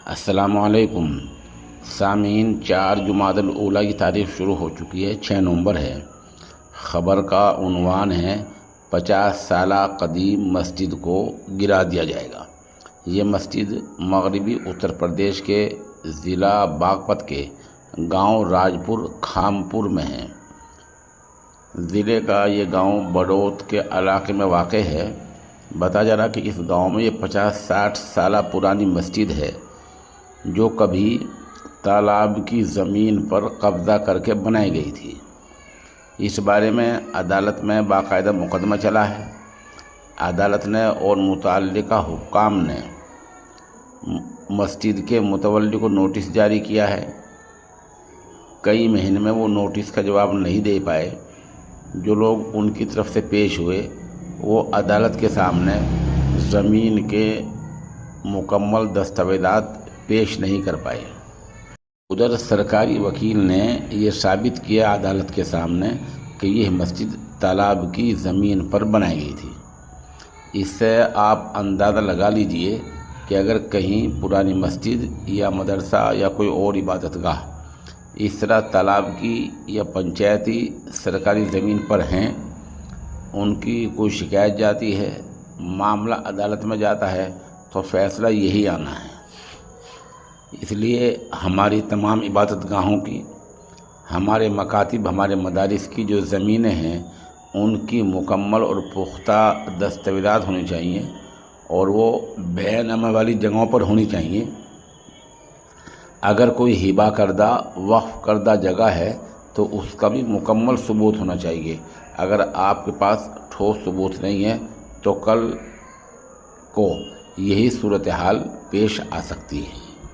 السلام علیکم سامعین، 4 جمادی الاولیٰ کی تاریخ شروع ہو چکی ہے، 6 نومبر ہے۔ خبر کا عنوان ہے 50 سالہ قدیم مسجد کو گرا دیا جائے گا۔ یہ مسجد مغربی اتر پردیش کے ضلع باغپت کے گاؤں راجپور کھامپور میں ہے۔ ضلع کا یہ گاؤں بڑوت کے علاقے میں واقع ہے۔ بتایا جا رہا کہ اس گاؤں میں یہ 50-60 سالہ پرانی مسجد ہے جو کبھی تالاب کی زمین پر قبضہ کر کے بنائی گئی تھی۔ اس بارے میں عدالت میں باقاعدہ مقدمہ چلا ہے۔ عدالت نے اور متعلقہ حکام نے مسجد کے متولی کو نوٹس جاری کیا ہے۔ کئی مہینے میں وہ نوٹس کا جواب نہیں دے پائے۔ جو لوگ ان کی طرف سے پیش ہوئے وہ عدالت کے سامنے زمین کے مکمل دستاویزات پیش نہیں کر پائے۔ ادھر سرکاری وکیل نے یہ ثابت کیا عدالت کے سامنے کہ یہ مسجد تالاب کی زمین پر بنائی گئی تھی۔ اس سے آپ اندازہ لگا لیجئے کہ اگر کہیں پرانی مسجد یا مدرسہ یا کوئی اور عبادت گاہ اس طرح تالاب کی یا پنچایتی سرکاری زمین پر ہیں، ان کی کوئی شکایت جاتی ہے، معاملہ عدالت میں جاتا ہے تو فیصلہ یہی آنا ہے۔ اس لیے ہماری تمام عبادت گاہوں کی، ہمارے مکاتب، ہمارے مدارس کی جو زمینیں ہیں ان کی مکمل اور پختہ دستاویزات ہونی چاہیے اور وہ بے نام والی جگہوں پر ہونی چاہیے۔ اگر کوئی ہبہ کردہ، وقف کردہ جگہ ہے تو اس کا بھی مکمل ثبوت ہونا چاہیے۔ اگر آپ کے پاس ٹھوس ثبوت نہیں ہے تو کل کو یہی صورتحال پیش آ سکتی ہے۔